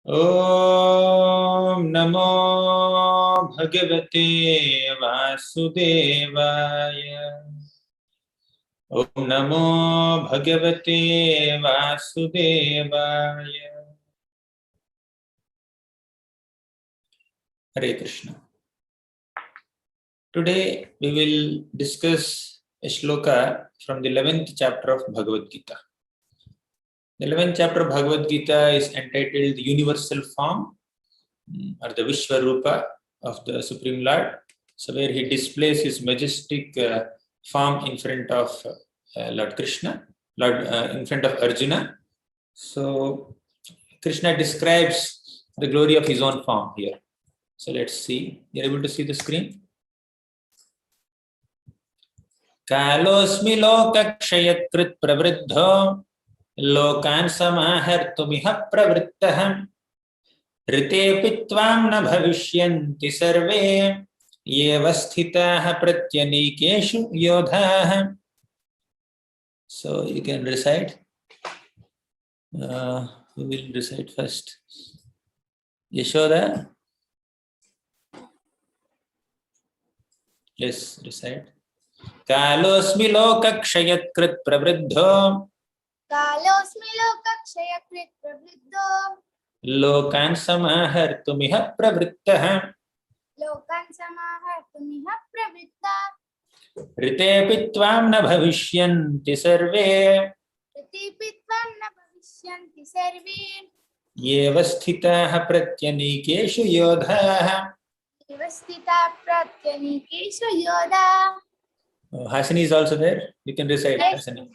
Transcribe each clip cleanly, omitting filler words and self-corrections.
Om Namo Bhagavate Vasudevaya. Om Namo Bhagavate Vasudevaya. Hare Krishna. Today we will discuss a shloka from the 11th chapter of Bhagavad-gita. The 11th chapter of Bhagavad-gita is entitled the Universal Form or the Vishwarupa of the Supreme Lord. So where he displays his majestic form in front of Lord Krishna, in front of Arjuna. So Krishna describes the glory of his own form here. So let's see. You're able to see the screen? कालोऽस्मि लोकक्षयकृत् प्रवृद्धो लोकान् समाहर्तुमिह प्रवृत्तः ऋतेऽपि त्वां न भविष्यन्ति सर्वे येव स्थिताः प्रत्यनीकेषु योधाः. So you can recite. We will recite first. Yashoda. Yes, recite. कालोऽस्मि लोकक्षयकृत् प्रवृद्धो लोकान् समाहर्तुमिह प्रवृत्तः ऋतेऽपि त्वां न भविष्यन्ति सर्वे येव स्थिताः प्रत्यनीकेषु योधाः. Hasini is also there. You can recite. Yes. Hasini.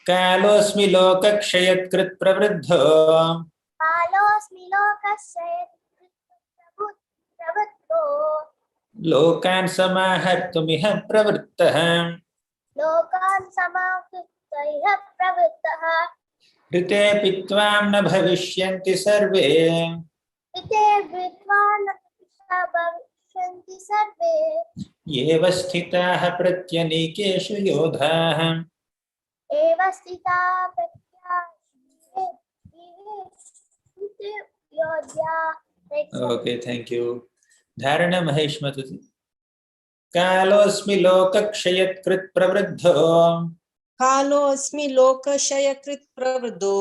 Kalosmi lokakshayatkrut pravriddho. Lokan samahartumiha pravrittah. Rite pitvam na bhavishyanti sarve. येव स्थिताः प्रत्यनीकेषु योधाः. Okay, thank you. Dharana Mahesh Matuji. कालोऽस्मि लोकक्षयकृत् प्रवृद्धो कालोऽस्मि लोकक्षयकृत् प्रवृद्धो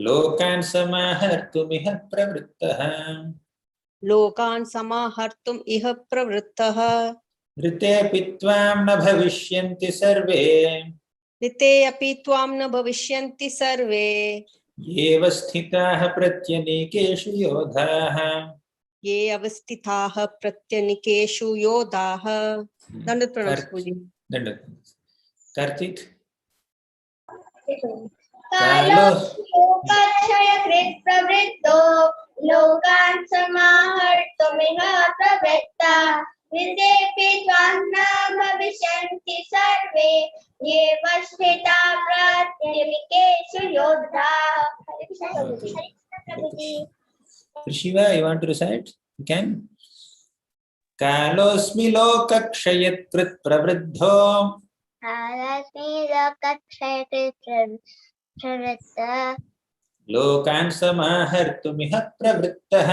लोकान् समाहर्तुमिह प्रवृत्तः लोकान् समाहर्तुम् इह प्रवृत्तः ऋतेऽपि त्वां न भविष्यन्ति सर्वे ऋते अपि त्वां न भविष्यन्ति सर्वे येव स्थिताः प्रत्यनीकेषु योधाः. ये अवस्थिताः प्रत्यनीकेषु योधाः. दंडवत प्रणाम पूजी. दंडवत. कार्तिक. लोकक्षयकृत् प्रवृद्धो लोकान् समाहर्तुमिह प्रवृत्तः ऋतेऽपि त्वां न भविष्यन्ति सर्वे येव स्थिताः प्रत्यनीकेषु योधाः. Shiva, you want to recite? You can. Kalosmi lokakshayatkrut pravriddho लोकान् समाहर्तुमिह प्रवृत्तः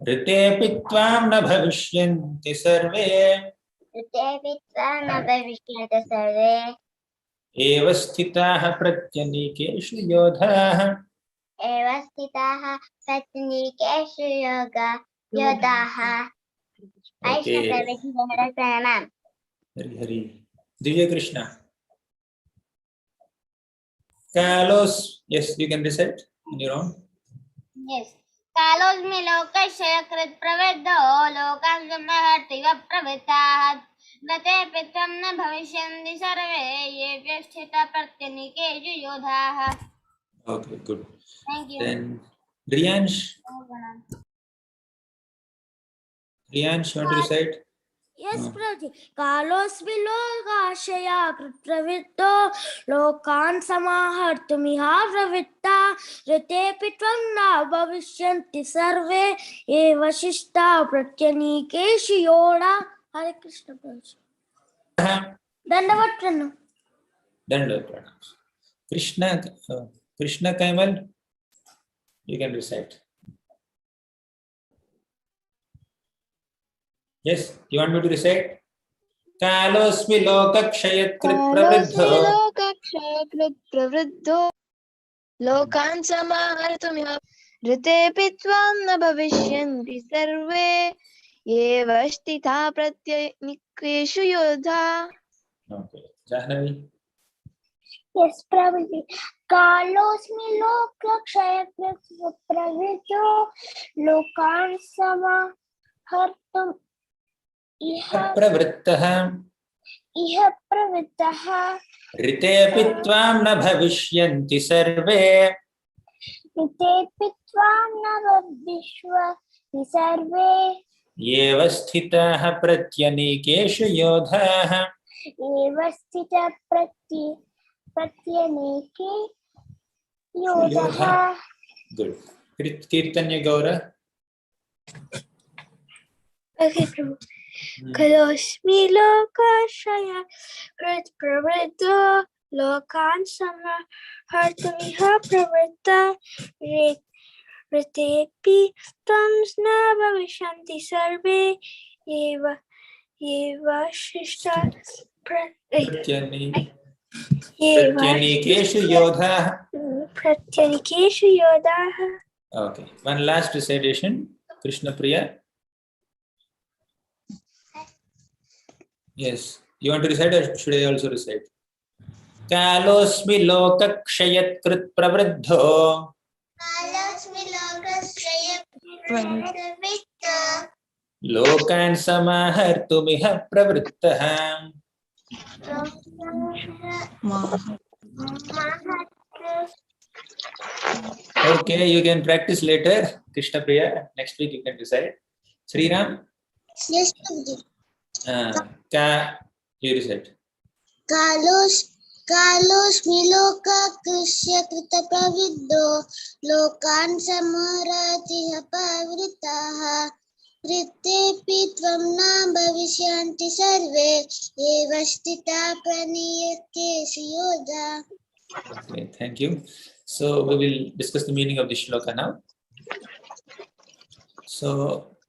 ऋतेऽपि त्वां न भविष्यन्ति सर्वे एव स्थिताः प्रत्यनीकेषु योधाः. Hari Hari. Divya Krishna. Kalos. Yes, you can recite on your own. Yes. कालोऽस्मि लोकक्षयकृत् प्रवृद्धो लोकान् समाहर्तुमिह प्रवृत्तः ऋतेऽपि त्वां न भविष्यन्ति सर्वे येव स्थिताः प्रत्यनीकेषु योधाः. Okay, good. Thank you. Then Riyansh. Riyansh, you want to recite? Yes, Prabhuji. Kalosmi lokashaya pravitta lokan samahartumiha pravitta ritepi tvam na bhavishyanti sarve eva shishta pratyanikeshu yoda. Hare Krishna, Prabhuji. Dandavat pranam. Dandavat pranam. Krishna Kaimal, you can recite. Yes, you want me to recite? Kalosmi lokakshayakrit pravriddho. लोकक्षयकृत् प्रवृद्धो लोकान् समाहर्तुमिह ऋतेऽपि त्वां न भविष्यन्ति सर्वे एव स्थिता प्रत्यनीकेषु योधा. Okay. Jahnavi. Yes, Prabhuji. Kalosmi lokakshayakrit pravriddho lokan samahartum iha pravrittaha Ritepi tvam na bhavishyanti sarve. Ritepi tvam na bhavishyanti sarve Eva sthitaha pratyanikeshu yodhaha. eva sthita pratyaneke yodaha. Good. Kirtanya Gaura. Okay, Prabhu. Kalosmi lokashaya krit pravriddho lokan samahartumiha pravritta ritepi tvam na bhavishyanti sarve eva shishta Pratyanikeshu yodhaha. pratyanikeshu yodaha. Okay. One last recitation. Krishna Priya. Yes. You want to recite or should I also recite? Kalosmi lokakshayat krit pravriddho. Kalosmi lokashaya pravriddho. Lokan samahartumiha pravrittaha. Okay, you can practice later. Krishna Priya. Next week you can recite. Sri Ram. Yes, You recite. Kalosmi lokakshayakrit pravriddho lokan samaratiha pavrittaha ritepi tvam na bhavishyanti sarve eva sthita praniyakeshu yodha. Okay, thank you. So we will discuss the meaning of this shloka now. So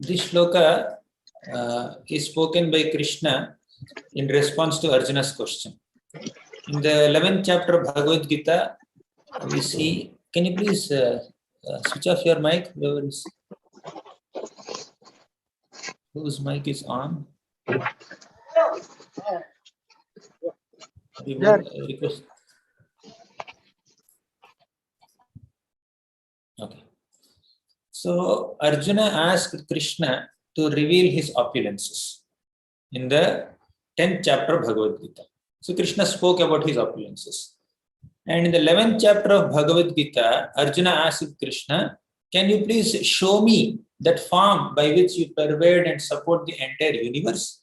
this shloka is spoken by Krishna in response to Arjuna's question. In the 11th chapter of Bhagavad-gita, we see, can you please switch off your mic? Whose mic is on? We will request. Okay. So Arjuna asked Krishna to reveal his opulences in the 10th chapter of Bhagavad-gita. So Krishna spoke about his opulences. And in the 11th chapter of Bhagavad-gita, Arjuna asked Krishna, can you please show me that form by which you pervade and support the entire universe?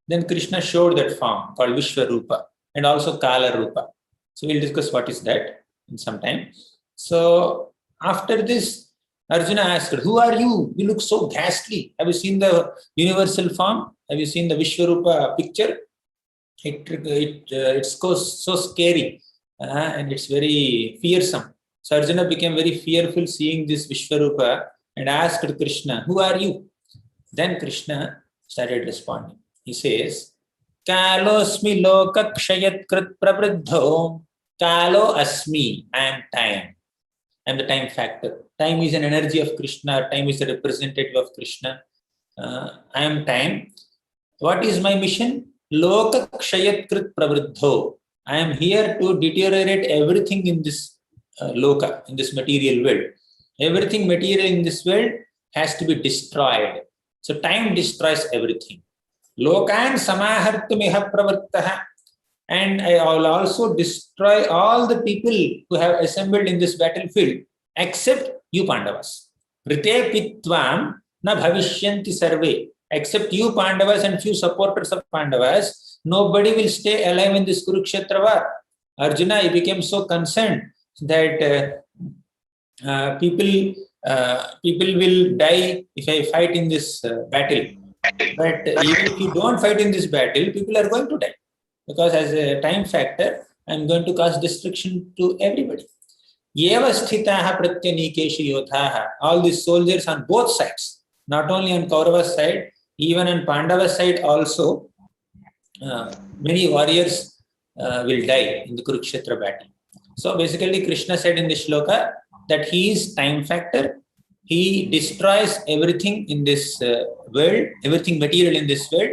Then Krishna showed that form called Vishwarupa and also Kala Rupa. So we'll discuss what is that in some time. So after this, Arjuna asked, who are you? You look so ghastly. Have you seen the universal form? Have you seen the Vishwarupa picture? It's so scary and it's very fearsome. So Arjuna became very fearful seeing this Vishwarupa and asked Krishna, who are you? Then Krishna started responding. He says, Kalosmi lokakshayat krit pravriddho. Kalo asmi. I am time. I am the time factor. Time is an energy of Krishna. Time is a representative of Krishna. I am time. What is my mission? Lokakshayat krit pravriddho. I am here to deteriorate everything in this loka, in this material world. Everything material in this world has to be destroyed. So time destroys everything. Lokan samahartumiha pravrittaha. And I will also destroy all the people who have assembled in this battlefield except you Pandavas. Rite pitvam na bhavishyanti sarve. Except you Pandavas and few supporters of Pandavas, nobody will stay alive in this Kurukshetra war. Arjuna, he became so concerned that people will die if I fight in this battle. But even if you don't fight in this battle, people are going to die. because as a time factor, I'm going to cause destruction to everybody. Yeva sthitaha pratyanikeshu yodhaha. All these soldiers on both sides, not only on Kaurava's side, even on Pandava's side also, many warriors will die in the Kurukshetra battle. So basically, Krishna said in the shloka that he is time factor. He destroys everything in this world, everything material in this world.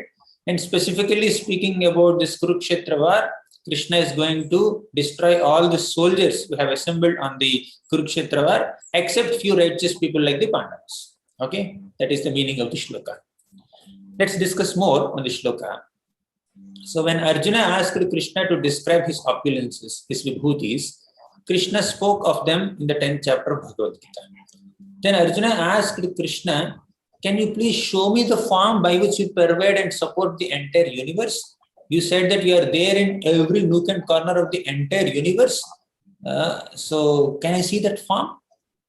And specifically speaking about this Kurukshetra war, Krishna is going to destroy all the soldiers who have assembled on the Kurukshetra war, except few righteous people like the Pandavas. Okay, that is the meaning of the shloka. Let's discuss more on the shloka. So when Arjuna asked Krishna to describe his opulences, his vibhutis, Krishna spoke of them in the 10th chapter of Bhagavad-gita. Then Arjuna asked Krishna, can you please show me the form by which you pervade and support the entire universe? You said that you are there in every nook and corner of the entire universe. So can I see that form?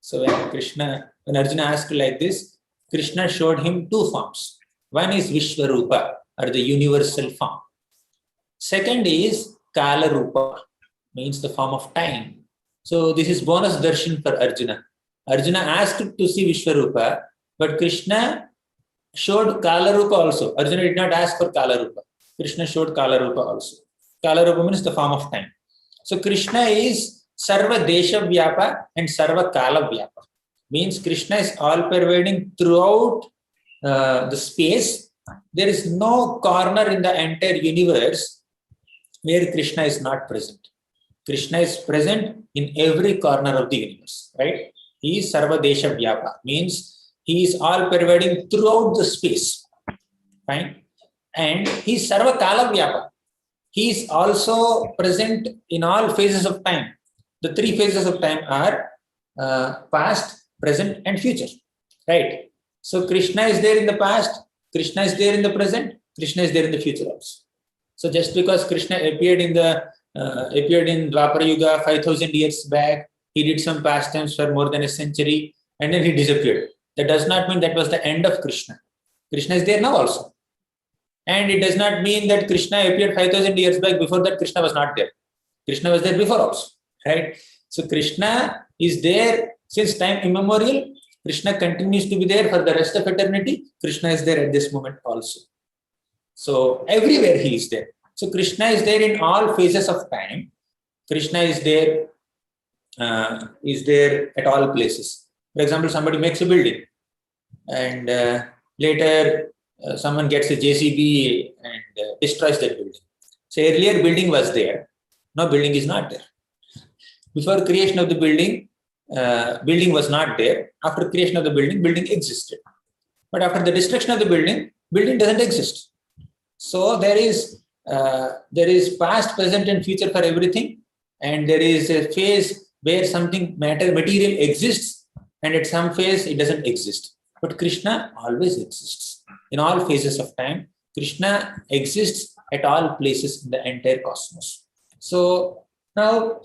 So when Arjuna asked like this, Krishna showed him two forms. One is Vishwarupa, or the universal form. Second is Kala Rupa, means the form of time. So this is bonus darshan for Arjuna. Arjuna asked to see Vishwarupa, but Krishna showed Kala Rupa also. Arjuna did not ask for Kala Rupa. Krishna showed Kala Rupa also. Kala Rupa means the form of time. So Krishna is Sarva Desha Vyapa and Sarva Kala Vyapa. Means Krishna is all pervading throughout the space. There is no corner in the entire universe where Krishna is not present. Krishna is present in every corner of the universe, right? He is Sarva Desha Vyapa, means he is all pervading throughout the space. Fine. And he is Sarva Kala Vyapa. He is also present in all phases of time. The three phases of time are past, present, and future. Right? So Krishna is there in the past, Krishna is there in the present, Krishna is there in the future also. So just because Krishna appeared in Dwapara Yuga 5,000 years back, he did some pastimes for more than a century, and then he disappeared. That does not mean that was the end of Krishna. Krishna is there now also. And it does not mean that Krishna appeared 5,000 years back. Before that, Krishna was not there. Krishna was there before also. Right? So Krishna is there since time immemorial. Krishna continues to be there for the rest of eternity. Krishna is there at this moment also. So everywhere he is there. So Krishna is there in all phases of time. Krishna is there at all places. For example, somebody makes a building, and later someone gets a JCB and destroys that building. So earlier building was there. Now building is not there. Before creation of the building, building was not there. After creation of the building, building existed. But after the destruction of the building, building doesn't exist. So there is past, present, and future for everything, and there is a phase where something material exists, and at some phase it doesn't exist. But Krishna always exists in all phases of time. Krishna exists at all places in the entire cosmos. So now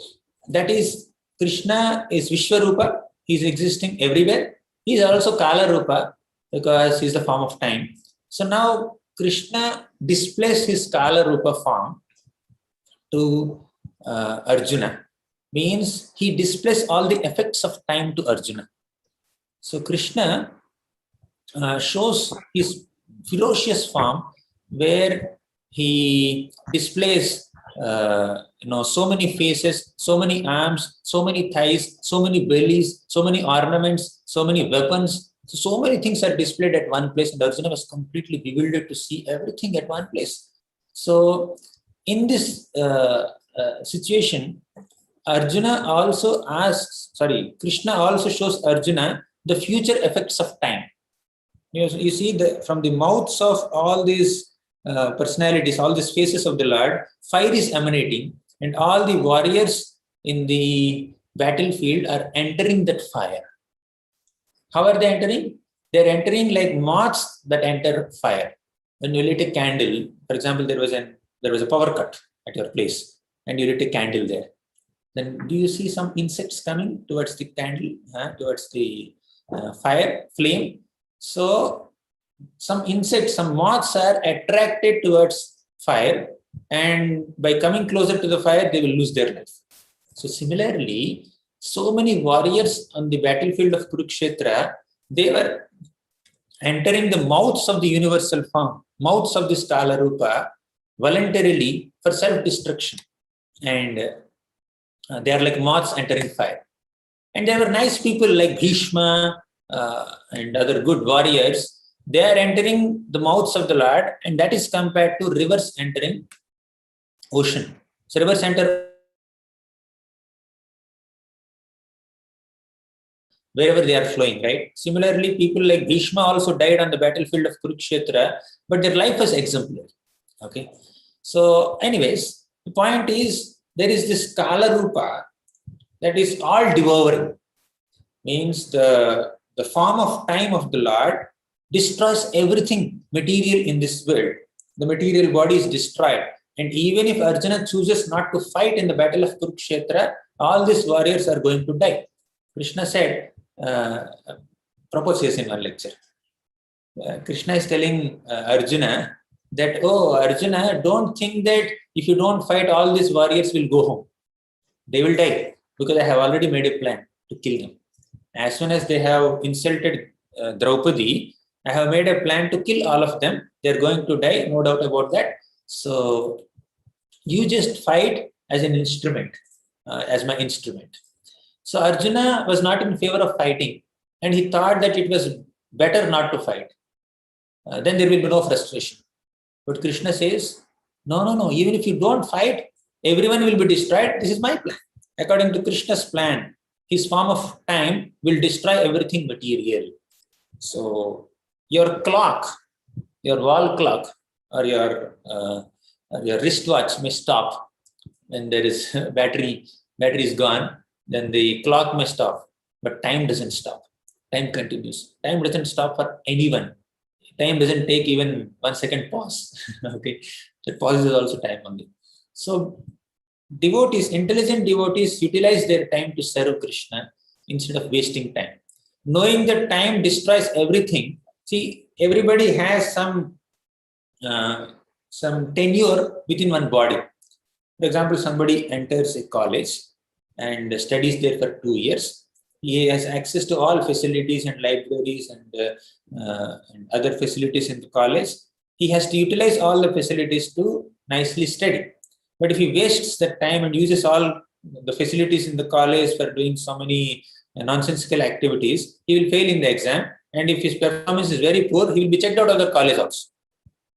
that is Krishna is Vishwarupa. He is existing everywhere. He is also Kala Rupa because he is the form of time. So now Krishna displays his Kala Rupa form to Arjuna. Means he displays all the effects of time to Arjuna. So Krishna shows his ferocious form where he displays so many faces, so many arms, so many thighs, so many bellies, so many ornaments, so many weapons. So many things are displayed at one place, and Arjuna was completely bewildered to see everything at one place. So in this situation, Krishna also shows Arjuna the future effects of time. You see from the mouths of all these personalities, all these faces of the Lord, fire is emanating, and all the warriors in the battlefield are entering that fire. How are they entering? They are entering like moths that enter fire. When you lit a candle, for example, there was a power cut at your place, and you lit a candle there. Then do you see some insects coming towards the candle, towards the fire flame? So some insects, some moths are attracted towards fire, and by coming closer to the fire, they will lose their life. So similarly, so many warriors on the battlefield of Kurukshetra, they were entering the mouths of the universal form, mouths of this Kala Rupa, voluntarily for self-destruction. And they are like moths entering fire. And there were nice people like Bhishma and other good warriors. They are entering the mouths of the Lord, and that is compared to rivers entering ocean. So rivers enter wherever they are flowing, right? Similarly, people like Bhishma also died on the battlefield of Kurukshetra, but their life was exemplary. Okay. So, anyways, the point is there is this Kala Rupa that is all devouring. Means the form of time of the Lord destroys everything material in this world. The material body is destroyed. And even if Arjuna chooses not to fight in the battle of Kurukshetra, all these warriors are going to die. Krishna said, proposed this in one lecture. Krishna is telling Arjuna that, oh, Arjuna, don't think that if you don't fight, all these warriors will go home. They will die because I have already made a plan to kill them. As soon as they have insulted Draupadi, I have made a plan to kill all of them. They're going to die, no doubt about that. So you just fight as an instrument, as my instrument. So Arjuna was not in favor of fighting, and he thought that it was better not to fight. Then there will be no frustration. But Krishna says, no, even if you don't fight, everyone will be destroyed. This is my plan. According to Krishna's plan, his form of time will destroy everything material. So your clock, your wall clock, or your wristwatch may stop when there is battery is gone. Then the clock may stop, but time doesn't stop. Time continues. Time doesn't stop for anyone. Time doesn't take even 1 second pause. Okay, that pause is also time only. So devotees, intelligent devotees, utilize their time to serve Krishna instead of wasting time. Knowing that time destroys everything. See, everybody has some tenure within one body. For example, somebody enters a college and studies there for 2 years. He has access to all facilities and libraries and other facilities in the college. He has to utilize all the facilities to nicely study. But if he wastes the time and uses all the facilities in the college for doing so many nonsensical activities, he will fail in the exam. And if his performance is very poor, he will be checked out of the college also.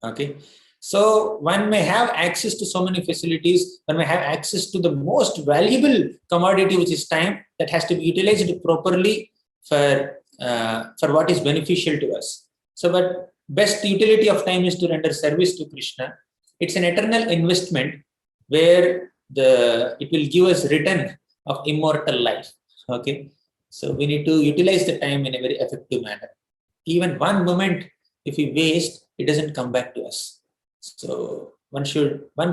Okay. So one may have access to so many facilities, one may have access to the most valuable commodity, which is time, that has to be utilized properly for what is beneficial to us. So, but best utility of time is to render service to Krishna. It's an eternal investment where it will give us return of immortal life. Okay, so we need to utilize the time in a very effective manner. Even one moment, if we waste, it doesn't come back to us. So one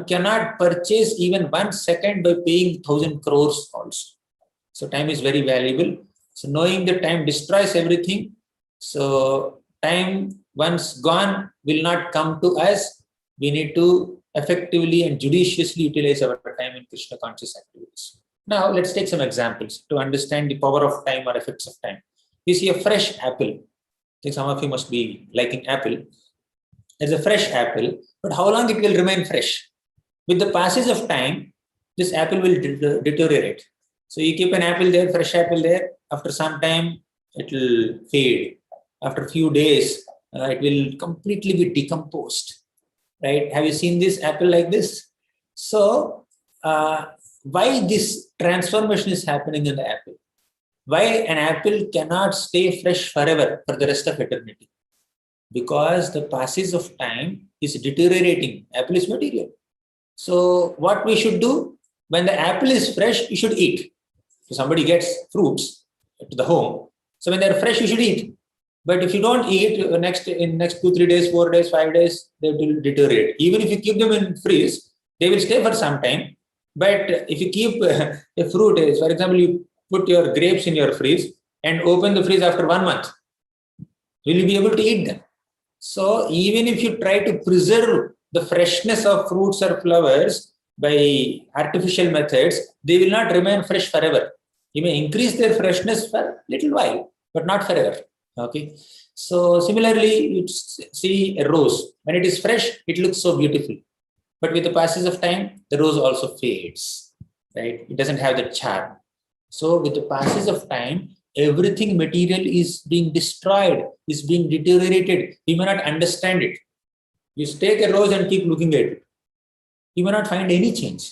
cannot purchase even 1 second by paying 1,000 crores also. So time is very valuable. So knowing that time destroys everything, so time once gone will not come to us. We need to effectively and judiciously utilize our time in Krishna conscious activities. Now let's take some examples to understand the power of time or effects of time. We see a fresh apple. I think some of you must be liking apple. There's a fresh apple, but how long it will remain fresh? With the passage of time, this apple will deteriorate. So you keep an apple there, fresh apple there. After some time, it will fade. After a few days, it will completely be decomposed. Right? Have you seen this apple like this? So why this transformation is happening in the apple? Why an apple cannot stay fresh forever for the rest of eternity? Because the passage of time is deteriorating. Apple is material. So what we should do, when the apple is fresh, you should eat. So somebody gets fruits to the home. So when they're fresh, you should eat. But if you don't eat, in next 2-3 days, 4 days, 5 days, they will deteriorate. Even if you keep them in freeze, they will stay for some time. But if you keep a fruit, for example, you put your grapes in your freeze and open the freeze after 1 month, will you be able to eat them? So even if you try to preserve the freshness of fruits or flowers by artificial methods, they will not remain fresh forever. You may increase their freshness for a little while, but not forever. Okay. So similarly, you see a rose. When it is fresh, it looks so beautiful. But with the passage of time, the rose also fades. Right? It doesn't have the charm. So with the passage of time, everything material is being destroyed, is being deteriorated. You may not understand it. You take a rose and keep looking at it. You may not find any change.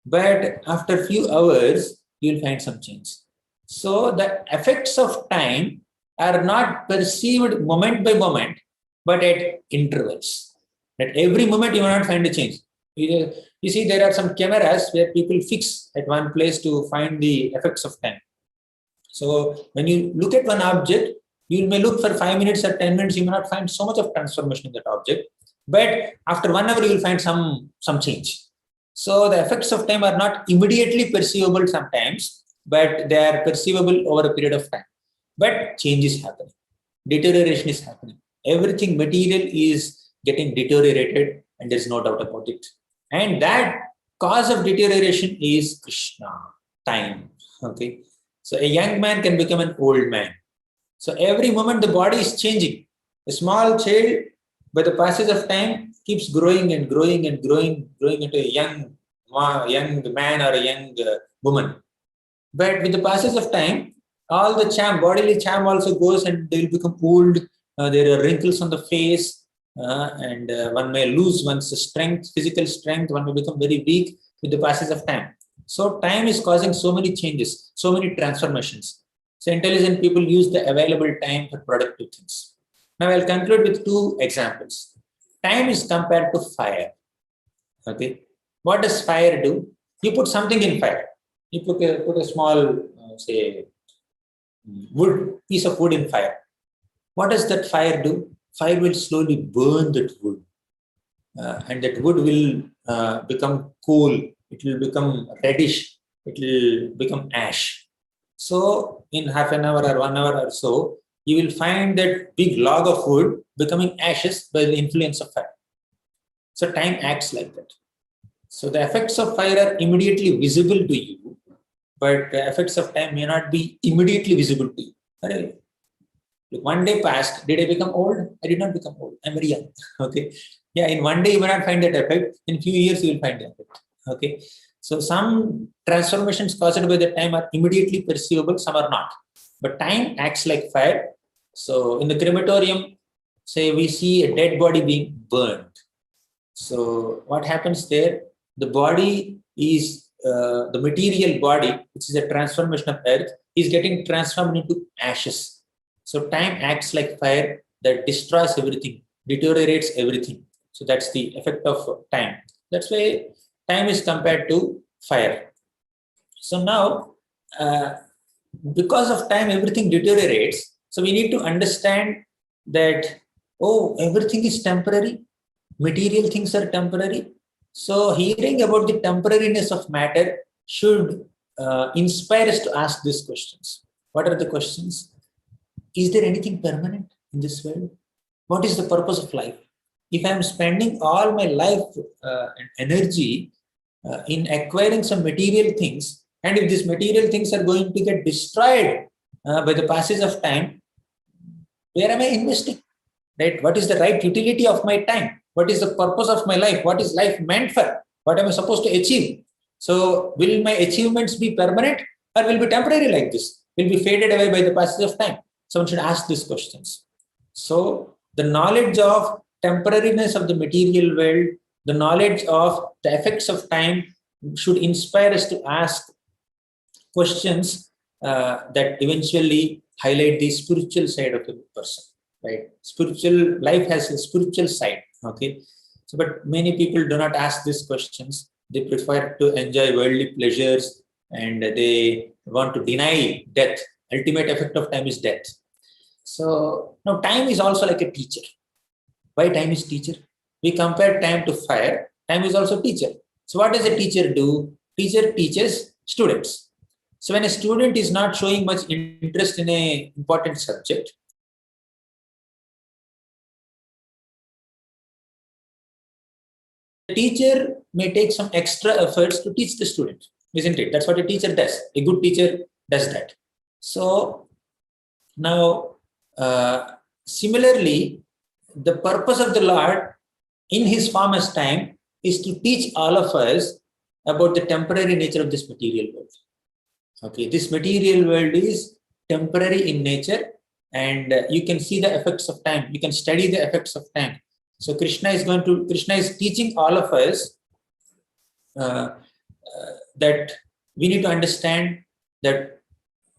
But after a few hours, you will find some change. So the effects of time are not perceived moment by moment, but at intervals. At every moment, you will not find a change. You see, there are some cameras where people fix at one place to find the effects of time. So when you look at one object, you may look for 5 minutes or 10 minutes, you may not find so much of transformation in that object. But after 1 hour, you will find some change. So the effects of time are not immediately perceivable sometimes, but they are perceivable over a period of time. But change is happening. Deterioration is happening. Everything material is getting deteriorated, and there's no doubt about it. And that cause of deterioration is Krishna, time. Okay. So a young man can become an old man. So every moment the body is changing. A small child, by the passage of time, keeps growing and growing and growing into a young man or a young woman. But with the passage of time, all the bodily charm also goes and they will become old. There are wrinkles on the face, and one may lose one's strength, physical strength. One may become very weak with the passage of time. So time is causing so many changes, so many transformations. So intelligent people use the available time for productive things. Now I'll conclude with 2 examples. Time is compared to fire. Okay, what does fire do? You put something in fire. You put a small, say, piece of wood in fire. What does that fire do? Fire will slowly burn that wood, and that wood will become coal. It will become reddish. It will become ash. So in half an hour or 1 hour or so, you will find that big log of wood becoming ashes by the influence of fire. So time acts like that. So the effects of fire are immediately visible to you, but the effects of time may not be immediately visible to you. Look, 1 day passed, did I become old? I did not become old. I'm very young. Okay. Yeah, in 1 day you may not find that effect. In few years you will find the effect. Okay. So some transformations caused by the time are immediately perceivable, some are not. But time acts like fire. So in the crematorium, say we see a dead body being burned. So what happens there? The body is, the material body, which is a transformation of earth, is getting transformed into ashes. So time acts like fire that destroys everything, deteriorates everything. So that's the effect of time. That's why time is compared to fire. So now, because of time, everything deteriorates. So we need to understand that, everything is temporary. Material things are temporary. So hearing about the temporariness of matter should inspire us to ask these questions. What are the questions? Is there anything permanent in this world? What is the purpose of life? If I am spending all my life and energy in acquiring some material things, and if these material things are going to get destroyed by the passage of time, where am I investing? Right? What is the right utility of my time? What is the purpose of my life? What is life meant for? What am I supposed to achieve? So will my achievements be permanent or will be temporary like this? Will be faded away by the passage of time? Someone should ask these questions. So the knowledge of temporariness of the material world, the knowledge of the effects of time should inspire us to ask questions that eventually highlight the spiritual side of the person. Right? Spiritual life has a spiritual side. Okay. So, but many people do not ask these questions. They prefer to enjoy worldly pleasures and they want to deny death. Ultimate effect of time is death. So now time is also like a teacher. Why time is teacher? We compare time to fire. Time is also teacher. So what does a teacher do? Teacher teaches students. So when a student is not showing much interest in an important subject, The teacher may take some extra efforts to teach the student, isn't it? That's what a teacher does. A good teacher does that. So now, similarly, the purpose of the Lord in his form as time is to teach all of us about the temporary nature of this material world. Okay, this material world is temporary in nature, and you can see the effects of time. You can study the effects of time. So Krishna is teaching all of us that we need to understand that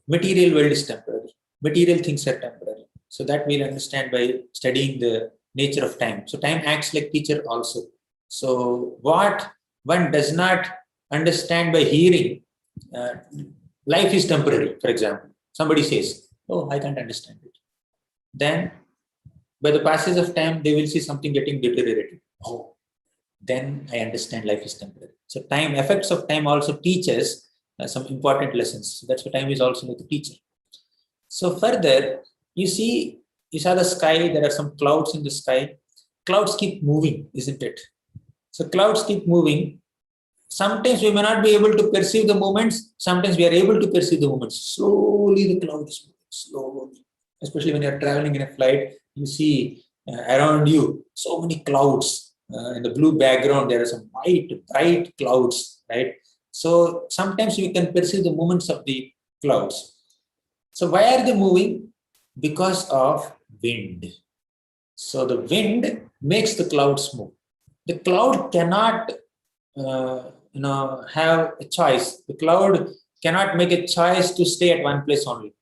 material world is temporary. Material things are temporary. So that we'll understand by studying the nature of time. So time acts like teacher also. So what one does not understand by hearing, life is temporary, for example. Somebody says, oh, I can't understand it. Then by the passage of time, they will see something getting deteriorated. Oh, then I understand life is temporary. So time, effects of time also teaches some important lessons. So that's why time is also like a teacher. So further, you saw the sky, there are some clouds in the sky. Clouds keep moving, isn't it? So clouds keep moving. Sometimes we may not be able to perceive the movements. Sometimes we are able to perceive the movements. Slowly the cloud is moving, slowly. Especially when you are traveling in a flight, you see around you so many clouds. In the blue background, there are some white, bright clouds, right? So sometimes you can perceive the movements of the clouds. So why are they moving? Because of wind. So the wind makes the clouds move. The cloud cannot have a choice. The cloud cannot make a choice to stay at one place only.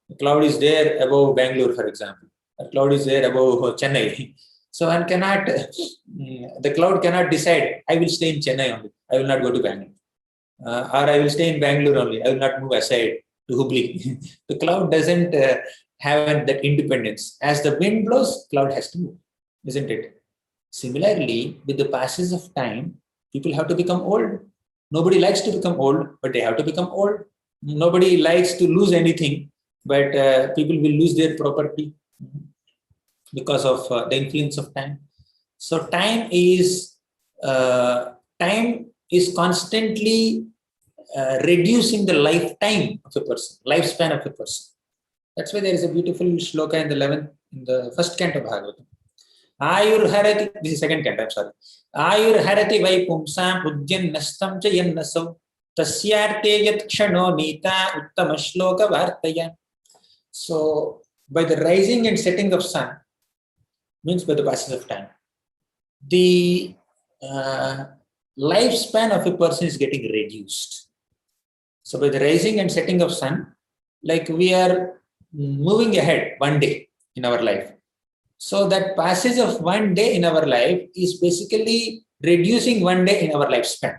The cloud is there above Bangalore, for example. The cloud is there above Chennai. So one cannot, the cloud cannot decide, I will stay in Chennai only. I will not go to Bangalore. Or I will stay in Bangalore only. I will not move aside to Hubli. The cloud doesn't have that independence. As the wind blows, cloud has to move, isn't it? Similarly, with the passage of time, people have to become old. Nobody likes to become old, but they have to become old. Nobody likes to lose anything, but people will lose their property because of the influence of time. So time is constantly reducing the lifetime of a person, lifespan of a person. That's why there is a beautiful shloka in the first canto of Bhagavatam. Ayurharati, this is second canto, I'm sorry. Ayurharati vai pumsam ujjan nastam cha yannasav tasyarte yat kshano nita uttama shloka vartaya. So by the rising and setting of sun, means by the passage of time, the lifespan of a person is getting reduced. So by the rising and setting of sun, like we are moving ahead one day in our life. So that passage of one day in our life is basically reducing one day in our lifespan,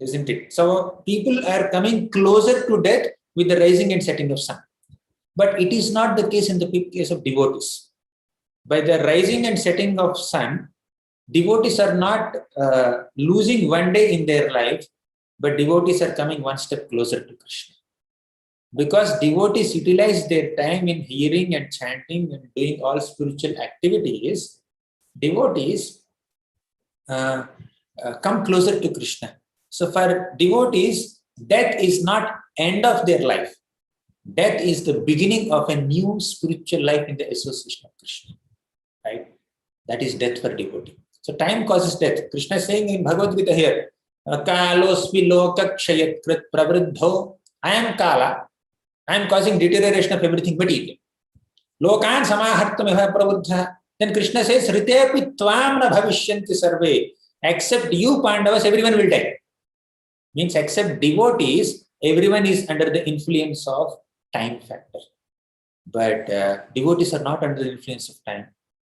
isn't it? So people are coming closer to death with the rising and setting of sun. But it is not the case in the case of devotees. By the rising and setting of sun, devotees are not losing one day in their life, but devotees are coming one step closer to Krishna. Because devotees utilize their time in hearing and chanting and doing all spiritual activities, devotees come closer to Krishna. So for devotees, death is not end of their life. Death is the beginning of a new spiritual life in the association of Krishna. Right? That is death for devotee. So time causes death. Krishna is saying in Bhagavad-gita here, Kalosvi loka kshayat krit pravriddho. I am Kala. I am causing deterioration of everything material. Lokan samahartamiha prabuddha. Then Krishna says, Ritepi tvam na bhavishyanti sarve. Except you, Pandavas, everyone will die. Means except devotees, everyone is under the influence of time factor. But devotees are not under the influence of time.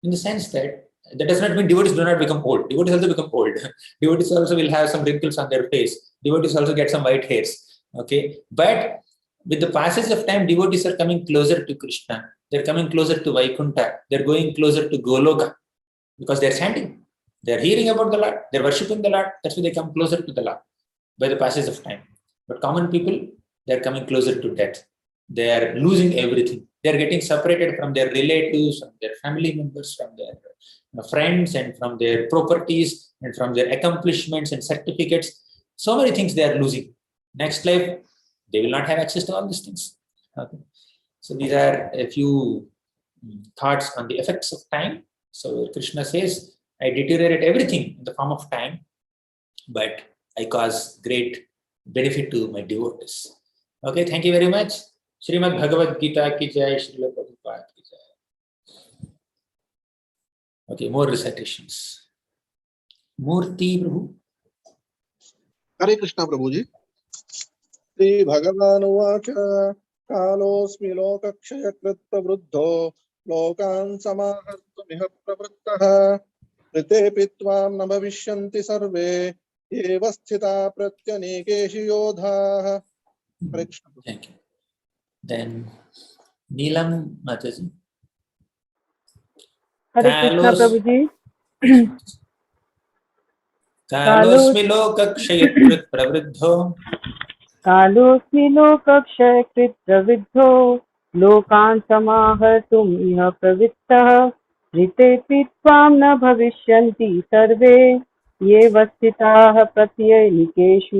In the sense that does not mean devotees do not become old. Devotees also become old. Devotees also will have some wrinkles on their face. Devotees also get some white hairs. Okay, but with the passage of time, devotees are coming closer to Krishna. They're coming closer to Vaikuntha. They're going closer to Goloka because they're chanting. They're hearing about the Lord. They're worshipping the Lord. That's why they come closer to the Lord by the passage of time. But common people, they're coming closer to death. They're losing everything. They're getting separated from their relatives, from their family members, from their friends and from their properties and from their accomplishments and certificates. So many things they are losing. Next life, they will not have access to all these things. Okay. So these are a few thoughts on the effects of time. So Krishna says, I deteriorate everything in the form of time, but I cause great benefit to my devotees. Okay, thank you very much. Srimad Bhagavad-gita ki jai, Srila Prabhupada ki jai. Okay, more recitations. Murti Prabhu. हरे कृष्ण प्रभु जी। श्री भगवान उवाच कालोऽस्मि लोकक्षयकृत् प्रवृद्धो लोकान् समाहर्तुमिह प्रवृत्तः ऋतेऽपि त्वां न भविष्यन्ति सर्वे एव स्थिता प्रत्यनीकेषु योधाः। हरे Krishna. Thank you. Then Neelam Mataji. हरे कृष्णा प्रभु जी। कालोऽस्मि लोकक्षयकृत् प्रवृद्धो कालोऽस्मि लोकक्षयकृत् प्रवृद्धो लोकान् समाहर्तुम् इह प्रवृत्तः ऋतेऽपि त्वां न भविष्यन्ति सर्वे एव स्थिताः प्रत्यनीकेषु